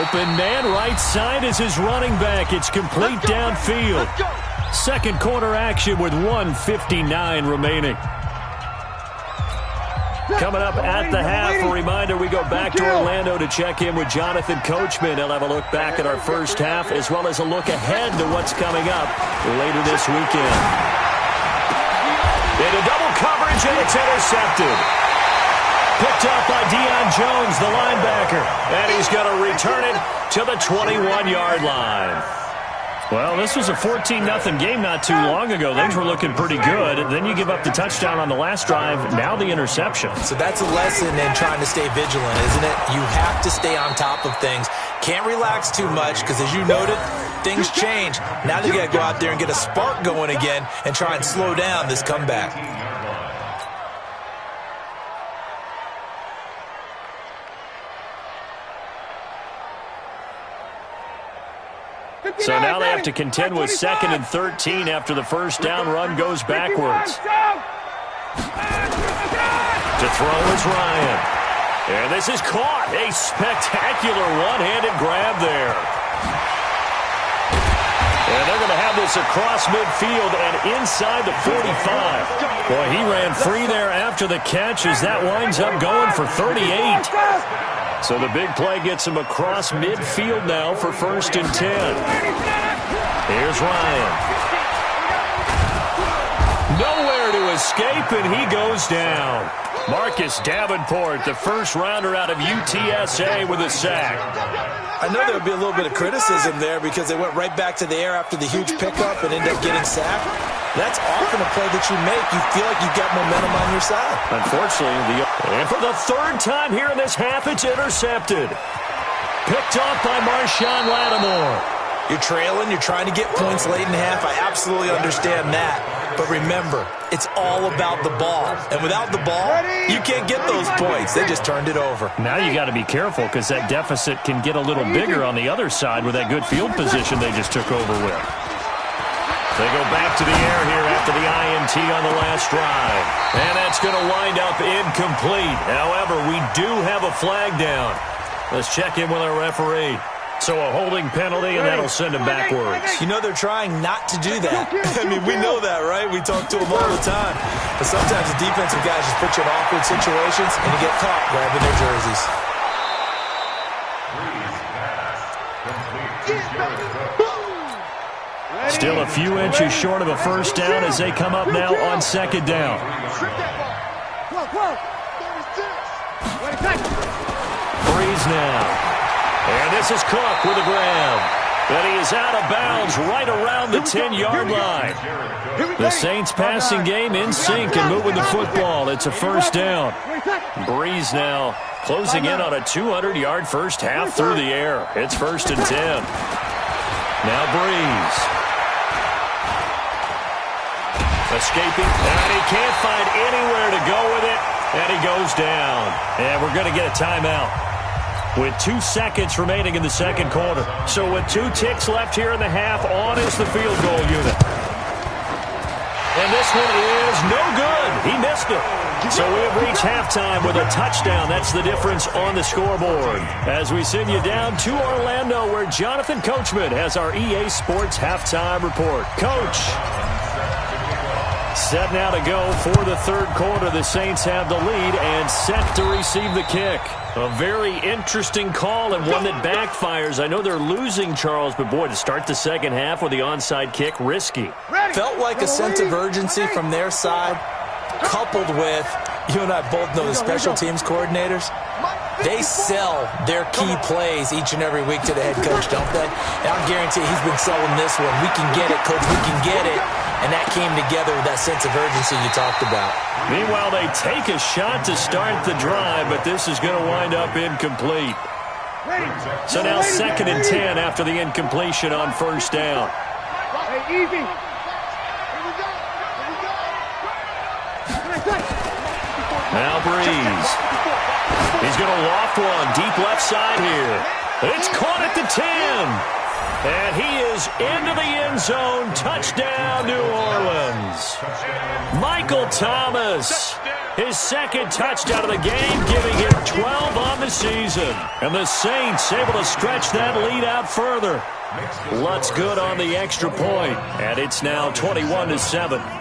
Open man right side is his running back. It's complete downfield. Second quarter action with 1:59 remaining. Coming up at the half, a reminder, we go back to Orlando to check in with Jonathan Coachman. He'll have a look back at our first half as well as a look ahead to what's coming up later this weekend. Into double coverage, and it's intercepted. Picked up by Deion Jones, the linebacker. And he's going to return it to the 21-yard line. Well, this was a 14-0 game not too long ago. Things were looking pretty good. Then you give up the touchdown on the last drive. Now the interception. So that's a lesson in trying to stay vigilant, isn't it? You have to stay on top of things. Can't relax too much because, as you noted, things change. Now they got to go out there and get a spark going again and try and slow down this comeback. So now they have to contend with 2nd and 13 after the first down run goes backwards. To throw is Ryan. And this is caught. A spectacular one-handed grab there. And they're going to have this across midfield and inside the 45. Boy, he ran free there after the catch as that winds up going for 38. So the big play gets him across midfield now for 1st and 10. Here's Ryan. Nowhere to escape, and he goes down. Marcus Davenport, the first rounder out of UTSA with a sack. I know there would be a little bit of criticism there because they went right back to the air after the huge pickup and ended up getting sacked. That's often a play that you make. You feel like you've got momentum on your side. Unfortunately, and for the 3rd time here in this half, it's intercepted. Picked off by Marshawn Lattimore. You're trailing. You're trying to get points late in half. I absolutely understand that. But remember, it's all about the ball. And without the ball, you can't get those points. They just turned it over. Now you got to be careful because that deficit can get a little bigger on the other side with that good field position they just took over with. They go back to the air here after the INT on the last drive. And that's going to wind up incomplete. However, we do have a flag down. Let's check in with our referee. So a holding penalty, and that'll send him backwards. You know they're trying not to do that. I mean, we know that, right? We talk to them all the time. But sometimes the defensive guys just put you in awkward situations, and you get caught grabbing their jerseys. Still a few inches short of a first down as they come up now on 2nd down. Breeze now. And this is Cook with a grab. But he is out of bounds right around the 10-yard line. The Saints passing game in sync and moving the football. It's a first down. Breeze now closing in on a 200-yard first half through the air. It's 1st and 10. Now Breeze. Escaping, and he can't find anywhere to go with it, and he goes down. And we're going to get a timeout with 2 seconds remaining in the second quarter. So with 2 ticks left here in the half, on is the field goal unit. And this one is no good. He missed it. So we have reached halftime with a touchdown. That's the difference on the scoreboard. As we send you down to Orlando, where Jonathan Coachman has our EA Sports halftime report. Coach. Set now to go for the 3rd quarter. The Saints have the lead and set to receive the kick. A very interesting call and one that backfires. I know they're losing, Charles, but boy, to start the second half with the onside kick, risky. Felt like a sense of urgency from their side, coupled with, you and I both know the special teams coordinators. They sell their key plays each and every week to the head coach, don't they? And I guarantee he's been selling this one. We can get it, coach, we can get it. And that came together with that sense of urgency you talked about. Meanwhile, they take a shot to start the drive, but this is going to wind up incomplete. So now 2nd and 10 after the incompletion on first down. Now Breeze. He's going to loft one deep left side here. It's caught at the 10. And he is into the end zone. Touchdown, New Orleans. Michael Thomas, his 2nd touchdown of the game, giving him 12 on the season. season. And the Saints able to stretch that lead out further. Lutz good on the extra point, and it's now 21-7.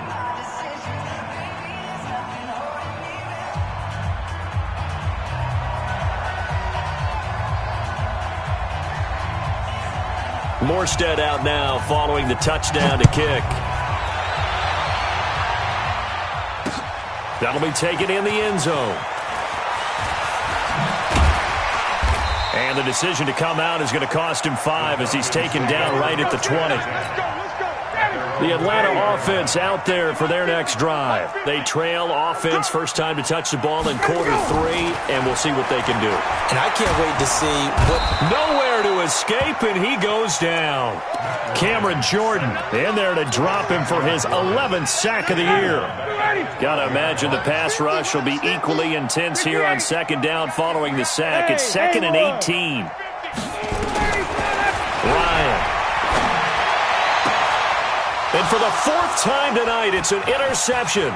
Morstead out now following the touchdown to kick. That'll be taken in the end zone. And the decision to come out is going to cost him 5 as he's taken down right at the 20. The Atlanta offense out there for their next drive. They trail offense first time to touch the ball in quarter 3, and we'll see what they can do. And I can't wait to see what... Nowhere to escape, and he goes down. Cameron Jordan in there to drop him for his 11th sack of the year. Got to imagine the pass rush will be equally intense here on second down following the sack. It's 2nd and 18. Ryan. And for the 4th time tonight, it's an interception.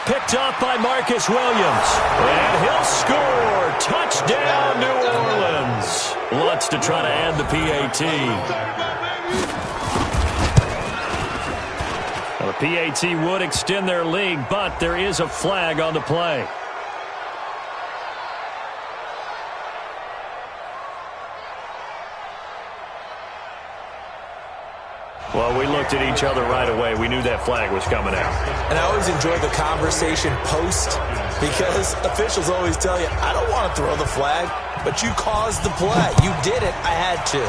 Picked up by Marcus Williams. And he'll score. Touchdown, New Orleans. Lutz to try to add the PAT. Now, the PAT would extend their lead, but there is a flag on the play. Well, we looked at each other right away. We knew that flag was coming out. And I always enjoy the conversation post because officials always tell you, I don't want to throw the flag, but you caused the play. You did it. I had to.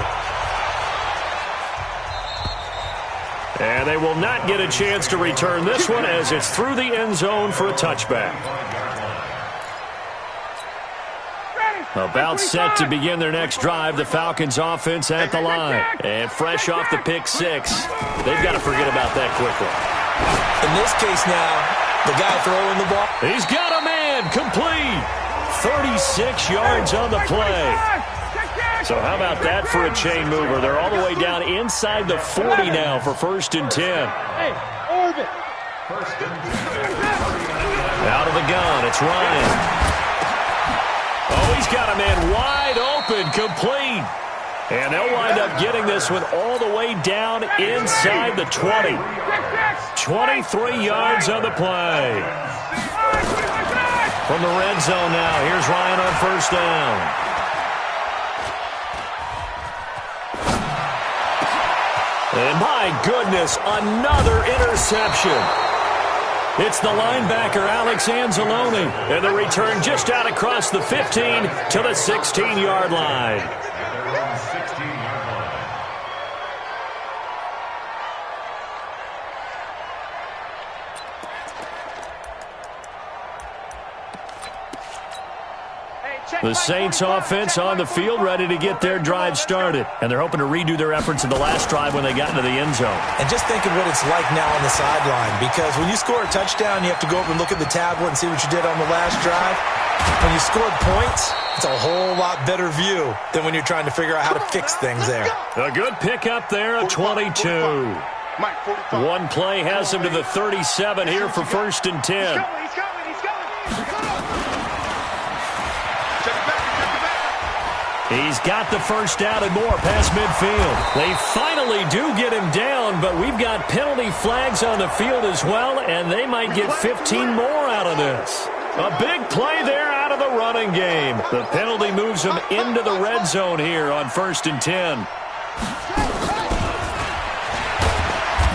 And they will not get a chance to return this one as it's through the end zone for a touchback. About set to begin their next drive, the Falcons offense at the line. And fresh off the pick 6, they've got to forget about that quickly. In this case now, the guy throwing the ball. He's got a man, complete. 36 yards on the play. So how about that for a chain mover? They're all the way down inside the 40 now for 1st and 10. Out of the gun, it's Ryan. Oh, he's got a man wide open, complete. And they'll wind up getting this one all the way down inside the 20. 23 yards on the play. From the red zone now, here's Ryan on 1st down. And my goodness, another interception. It's the linebacker, Alex Anzalone, and the return just out across the 15 to the 16-yard line. The Saints offense on the field ready to get their drive started. And they're hoping to redo their efforts in the last drive when they got into the end zone. And just think of what it's like now on the sideline. Because when you score a touchdown, you have to go over and look at the tablet and see what you did on the last drive. When you scored points, it's a whole lot better view than when you're trying to figure out how to fix things there. A good pickup there of 22. One play has him to the 37 here for 1st and 10. He's got the first down and more past midfield. They finally do get him down, but we've got penalty flags on the field as well, and they might get 15 more out of this. A big play there out of the running game. The penalty moves him into the red zone here on 1st and 10.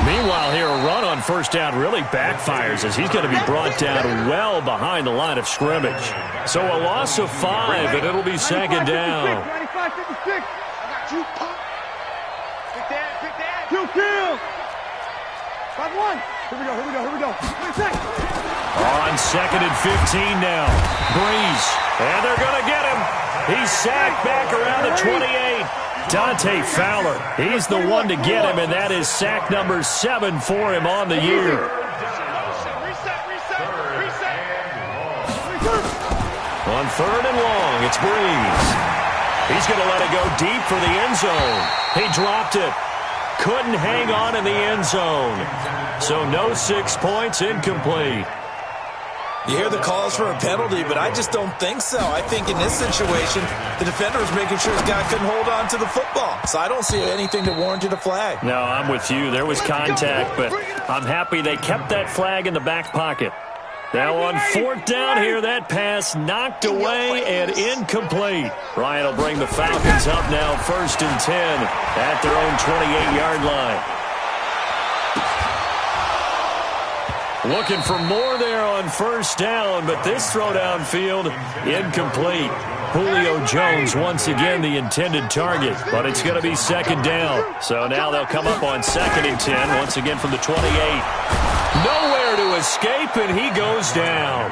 Meanwhile, here a run on 1st down really backfires as he's going to be brought down well behind the line of scrimmage. So a loss of 5, and it'll be 2nd down. 95-56. Two kills. 5-1. Here we go. On 2nd and 15 now. Breeze. And they're going to get him. He's sacked back around the 28. Dante Fowler, he's the one to get him, and that is sack number 7 for him on the year. On 3rd and long, it's Breeze. He's going to let it go deep for the end zone. He dropped it. Couldn't hang on in the end zone. So no 6 points, incomplete. You hear the calls for a penalty, but I just don't think so. I think in this situation, the defender was making sure his guy couldn't hold on to the football. So I don't see anything to warrant a flag. No, I'm with you. There was contact, but I'm happy they kept that flag in the back pocket. Now on 4th down here, that pass knocked away and incomplete. Ryan will bring the Falcons up now 1st and 10 at their own 28-yard line. Looking for more there on 1st down, but this throw downfield, incomplete. Julio Jones once again the intended target, but it's going to be 2nd down. So now they'll come up on 2nd and 10, once again from the 28. Nowhere to escape, and he goes down.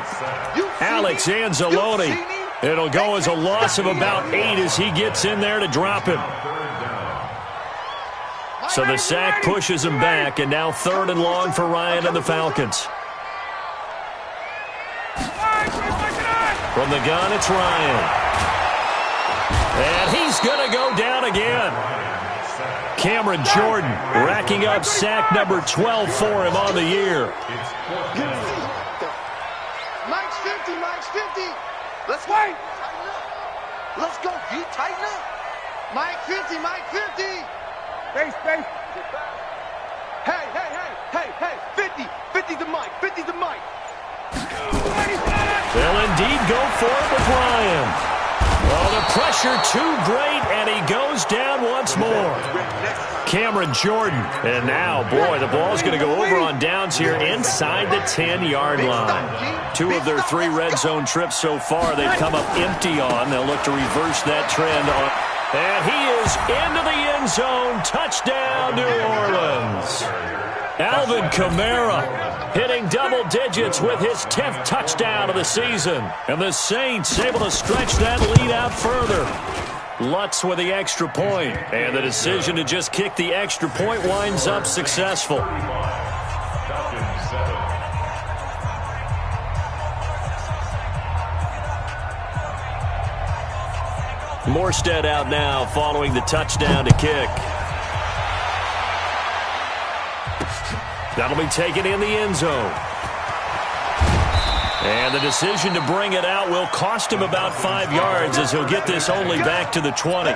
Alex Anzalone. It'll go as a loss of about 8 as he gets in there to drop him. So the sack pushes him back, and now 3rd and long for Ryan and the Falcons. From the gun, it's Ryan. And he's going to go down again. Cameron Jordan racking up sack number 12 for him on the year. Mike's 50, Mike's 50. Let's wait. Let's go, Pete. Tighten up. Mike 50, Mike 50. Face. Hey. 50. 50 to Mike. 50 to Mike. They'll indeed go for it with Ryan. Oh, the pressure too great, and he goes down once more. Cameron Jordan. And now, boy, the ball's going to go over on downs here inside the 10-yard line. 2 of their 3 red zone trips so far they've come up empty on. They'll look to reverse that trend on. And he is into the end zone. Touchdown, New Orleans. Alvin Kamara hitting double digits with his 10th touchdown of the season. And the Saints able to stretch that lead out further. Lutz with the extra point. And the decision to just kick the extra point winds up successful. Morstead out now following the touchdown to kick. That'll be taken in the end zone. And the decision to bring it out will cost him about 5 yards as he'll get this only back to the 20.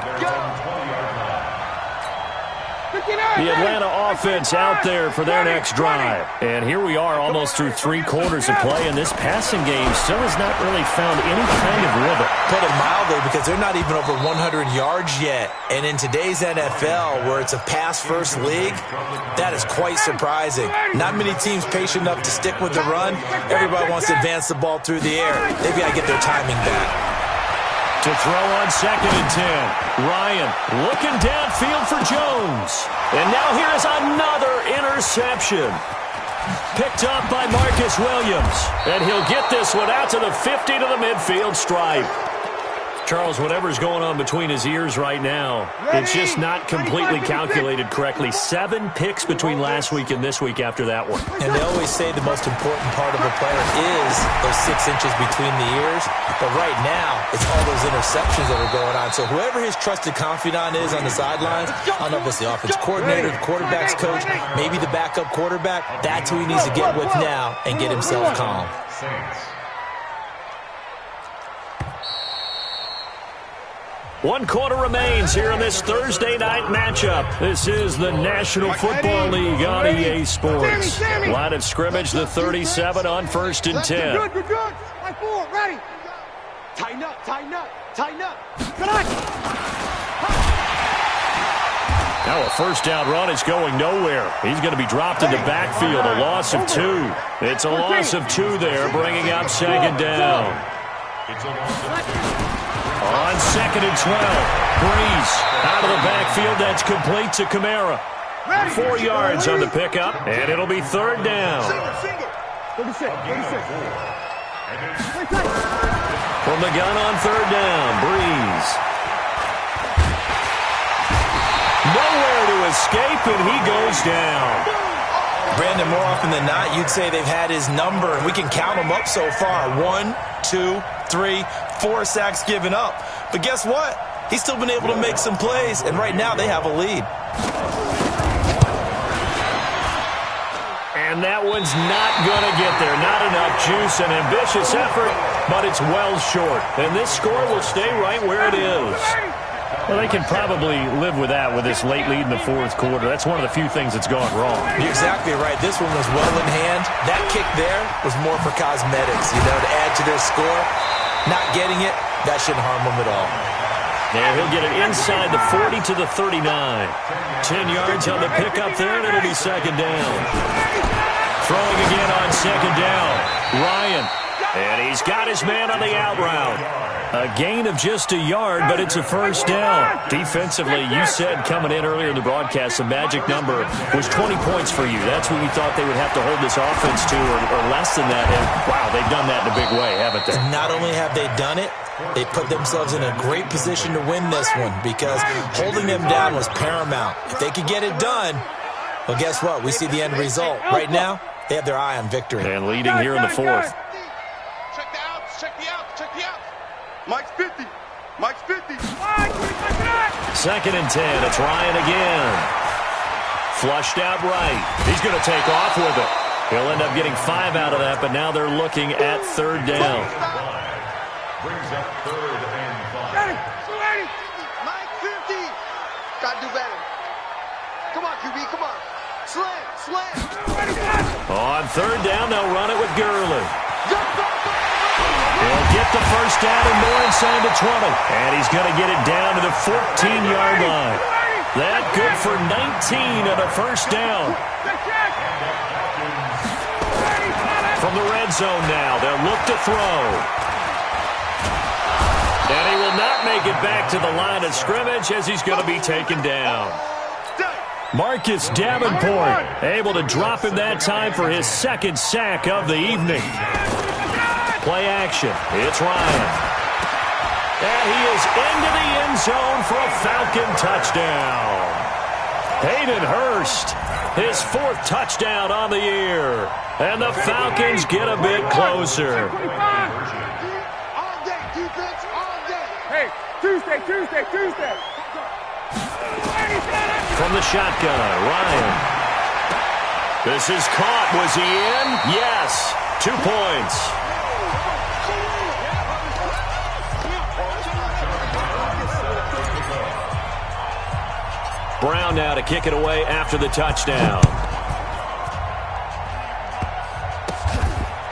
The Atlanta offense out there for their next drive. And here we are almost through 3 quarters of play, and this passing game still has not really found any kind of rhythm. Put it mildly, because they're not even over 100 yards yet. And in today's NFL, where it's a pass-first league, that is quite surprising. Not many teams patient enough to stick with the run. Everybody wants to advance the ball through the air. They've got to get their timing back. To throw on 2nd and 10. Ryan looking downfield for Jones. And now here's another interception. Picked up by Marcus Williams. And he'll get this one out to the 50 to the midfield stripe. Charles, whatever's going on between his ears right now, it's just not completely calculated correctly. 7 picks between last week and this week after that one. And they always say the most important part of a player is those 6 inches between the ears. But right now, it's all those interceptions that are going on. So whoever his trusted confidant is on the sidelines, I don't know if it's the offense coordinator, the quarterback's coach, maybe the backup quarterback, that's who he needs to get with now and get himself calm. 1 quarter remains here in this Thursday night matchup. This is the National Football League on EA Sports. Line of scrimmage, the 37 on 1st and 10. Good. Line 4, ready. Tighten up. Good on. Now a 1st down run is going nowhere. He's going to be dropped in the backfield, a loss of 2. It's a loss of 2 there, bringing up 2nd down. On 2nd and 12, Breeze out of the backfield. That's complete to Kamara. 4 yards on the pickup, and it'll be 3rd down. 36. From the gun on 3rd down, Breeze. Nowhere to escape, and he goes down. Brandon, more often than not, you'd say they've had his number, and we can count them up so far. 1, 2, 3, 4 sacks given up. But guess what? He's still been able to make some plays, and right now they have a lead. And And that one's not going to get there. Not enough juice. An ambitious effort, but it's well short. And this score will stay right where it is. Well, they can probably live with that with this late lead in the fourth quarter. That's one of the few things that's gone wrong. You're exactly right. This one was well in hand. That kick there was more for cosmetics, to add to their score. Not getting it, that shouldn't harm them at all. And he'll get it inside the 40 to the 39. 10 yards on the pickup there, and it'll be second down. Throwing again on second down. Ryan. And he's got his man on the out route. A gain of just a yard, but it's a first down. Defensively, you said coming in earlier in the broadcast, the magic number was 20 points for you. That's what we thought they would have to hold this offense to, or less than that. And, wow, they've done that in a big way, haven't they? Not only have they done it, they put themselves in a great position to win this one because holding them down was paramount. If they could get it done, well, guess what? We see the end result. Right now, they have their eye on victory. And leading here in the fourth. Check the outs, check the outs, check the outs. Mike's 50. Mike's 50. Second and 10. It's Ryan again. Flushed out right. He's going to take off with it. He'll end up getting 5 out of that, but now they're looking at third down. Brings up third and 5. Mike 50. Got to do better. Come on, QB, come on. Slam, slam. On third down, they'll run it with Gurley. He'll get the first down and more inside the 20. And he's going to get it down to the 14-yard line. That good for 19 and a first down. From the red zone now, they'll look to throw. And he will not make it back to the line of scrimmage as he's going to be taken down. Marcus Davenport able to drop him that time for his second sack of the evening. Play action. It's Ryan. And he is into the end zone for a Falcon touchdown. Hayden Hurst, his 4th touchdown on the year. And the Falcons get a bit closer. All day, defense, all day. Hey, Tuesday. From the shotgun, Ryan. This is caught. Was he in? Yes. 2 points. Brown now to kick it away after the touchdown.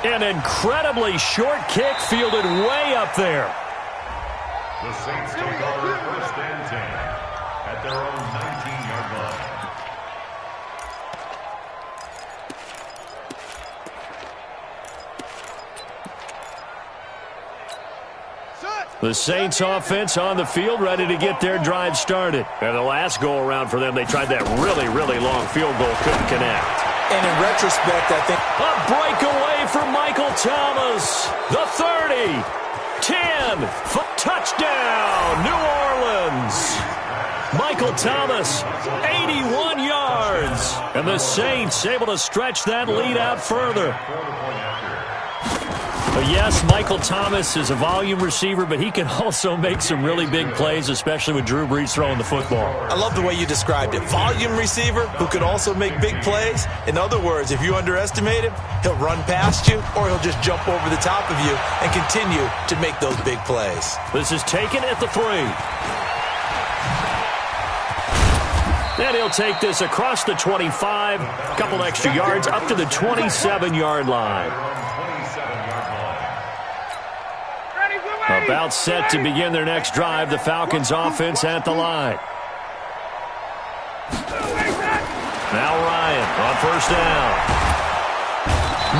An incredibly short kick fielded way up there. The Saints take over first and 10 at their own 19-yard line. The Saints offense on the field ready to get their drive started. And the last go-around for them, they tried that really, really long field goal, couldn't connect. And in retrospect, I think A breakaway for Michael Thomas. The 30, 10, touchdown, New Orleans. Michael Thomas, 81 yards. And the Saints able to stretch that lead out further. But yes, Michael Thomas is a volume receiver, but he can also make some really big plays, especially with Drew Brees throwing the football. I love the way you described it. Volume receiver who can also make big plays. In other words, if you underestimate him, he'll run past you or he'll just jump over the top of you and continue to make those big plays. This is taken at the 3. And he'll take this across the 25, a couple extra yards up to the 27-yard line. About set to begin their next drive, the Falcons offense at the line. Now Ryan on first down.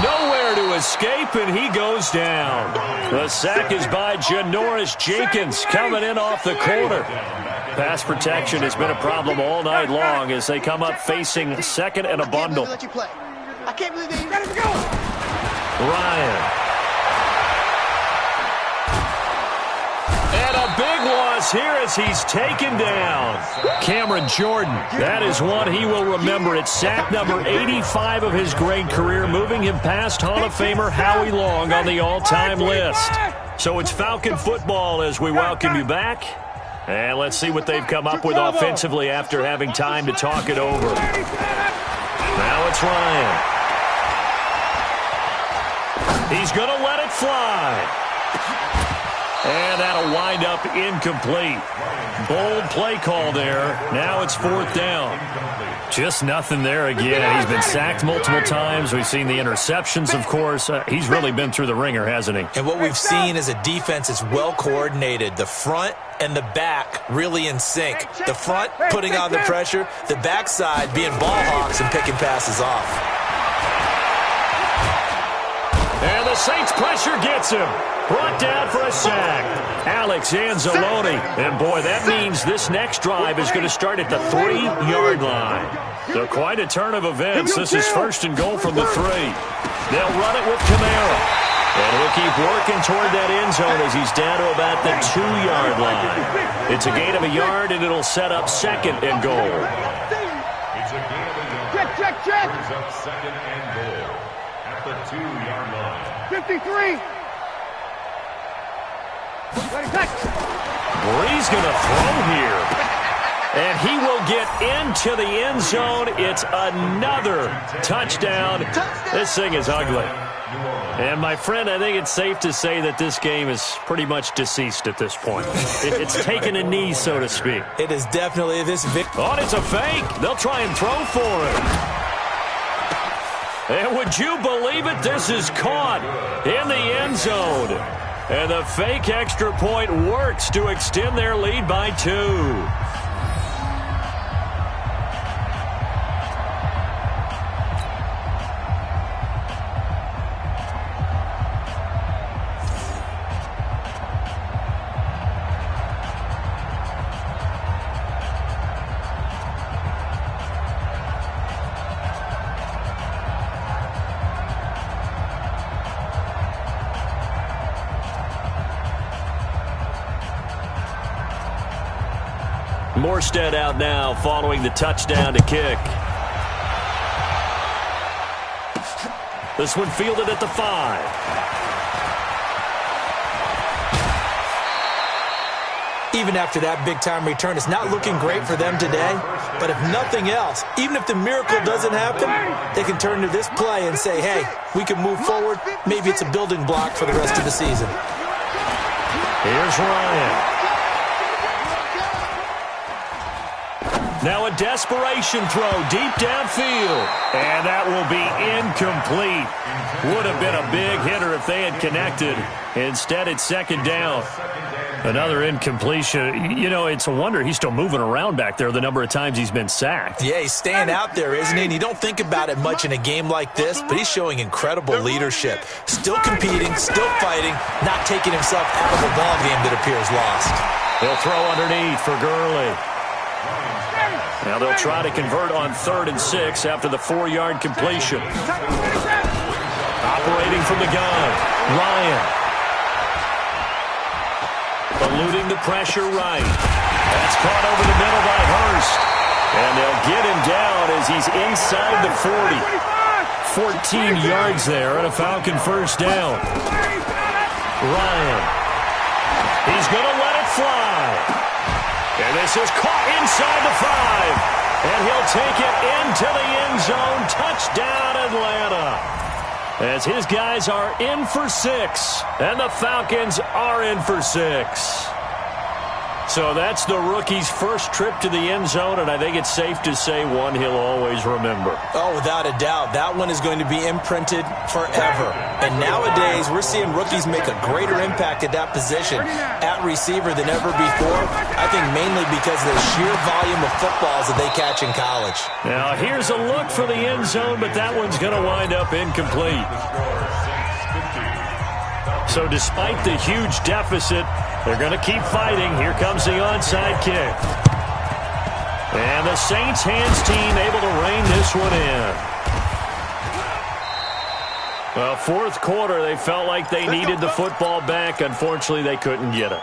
Nowhere to escape, and he goes down. The sack is by Janoris Jenkins coming in off the corner. Pass protection has been a problem all night long as they come up facing second and a bundle. I can't believe they let him go. Ryan. And a big loss here as he's taken down. Cameron Jordan, that is one he will remember. It's sack number 85 of his great career, moving him past Hall of Famer Howie Long on the all-time list. So it's Falcon football as we welcome you back. And let's see what they've come up with offensively after having time to talk it over. Now it's Ryan. He's going to let it fly. And that'll wind up incomplete. Bold play call there. Now it's 4th down. Just nothing there again. He's been sacked multiple times. We've seen the interceptions, of course. He's really been through the ringer, hasn't he? And what we've seen is a defense that's well coordinated. The front and the back really in sync. The front putting on the pressure, the backside being ball hawks and picking passes off. And the Saints pressure gets him. Brought down for a sack. Alex Anzalone. And, boy, that means this next drive is going to start at the 3-yard line. So quite a turn of events. This is 1st and goal from the 3. They'll run it with Kamara. And he'll keep working toward that end zone as he's down to about the 2-yard line. It's a gain of a yard, and it'll set up 2nd and goal. It's a gain of a yard. Check. Brings up 2nd and goal at the 2-yard line. 53. Bree's going to throw here. And he will get into the end zone. It's another touchdown. This thing is ugly. And, my friend, I think it's safe to say that this game is pretty much deceased at this point. It's taken a knee, so to speak. It is definitely this victory. Oh, it's a fake. They'll try and throw for it. And would you believe it? This is caught in the end zone. And the fake extra point works to extend their lead by 2. Morstead out now following the touchdown to kick. This one fielded at the 5. Even after that big-time return, it's not looking great for them today. But if nothing else, even if the miracle doesn't happen, they can turn to this play and say, hey, we can move forward. Maybe it's a building block for the rest of the season. Here's Ryan. Now a desperation throw deep downfield. And that will be incomplete. Would have been a big hitter if they had connected. Instead, it's 2nd down. Another incompletion. You know, it's a wonder he's still moving around back there the number of times he's been sacked. Yeah, he's staying out there, isn't he? And you don't think about it much in a game like this, but he's showing incredible leadership. Still competing, still fighting, not taking himself out of a ball game that appears lost. He'll throw underneath for Gurley. Now they'll try to convert on 3rd and 6 after the 4-yard completion. Operating from the gun, Ryan. Eluding the pressure right. That's caught over the middle by Hurst. And they'll get him down as he's inside the 40. 14 yards there and a Falcon 1st down. Ryan. He's going to let it fly. And this is caught inside the 5. And he'll take it into the end zone. Touchdown, Atlanta. As his guys are in for 6. And the Falcons are in for 6. So that's the rookie's first trip to the end zone, and I think it's safe to say one he'll always remember. Oh, without a doubt. That one is going to be imprinted forever. And nowadays, we're seeing rookies make a greater impact at that position at receiver than ever before. I think mainly because of the sheer volume of footballs that they catch in college. Now, here's a look for the end zone, but that one's going to wind up incomplete. So despite the huge deficit, they're going to keep fighting. Here comes the onside kick. And the Saints hands team able to rein this one in. Well, 4th quarter, they felt like they needed the football back. Unfortunately, they couldn't get it.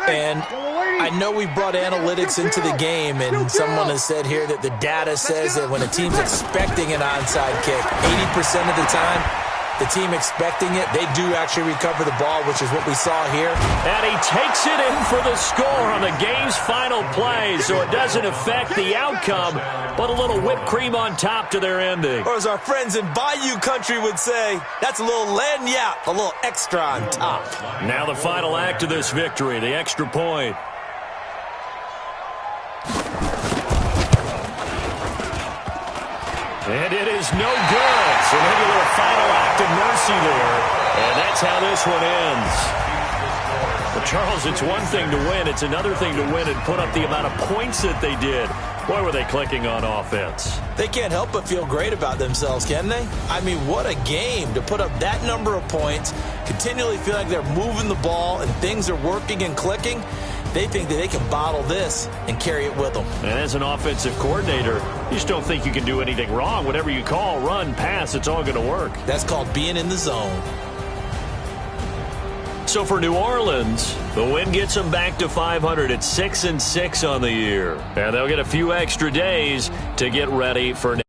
And I know we brought analytics into the game, and someone has said here that the data says that when a team's expecting an onside kick, 80% of the time, the team expecting it, they do actually recover the ball, which is what we saw here. And he takes it in for the score on the game's final play, so it doesn't affect the outcome, but a little whipped cream on top to their ending. Or as our friends in Bayou Country would say, that's a little lagniappe, a little extra on top. Now the final act of this victory, the extra point. And it is no good. So maybe a little final act of mercy there. And that's how this one ends. But Charles, it's one thing to win. It's another thing to win and put up the amount of points that they did. Boy, were they clicking on offense. They can't help but feel great about themselves, can they? I mean, what a game to put up that number of points, continually feel like they're moving the ball and things are working and clicking. They think that they can bottle this and carry it with them. And as an offensive coordinator, you just don't think you can do anything wrong. Whatever you call, run, pass, it's all going to work. That's called being in the zone. So for New Orleans, the win gets them back to 500 at 6-6 on the year. And they'll get a few extra days to get ready for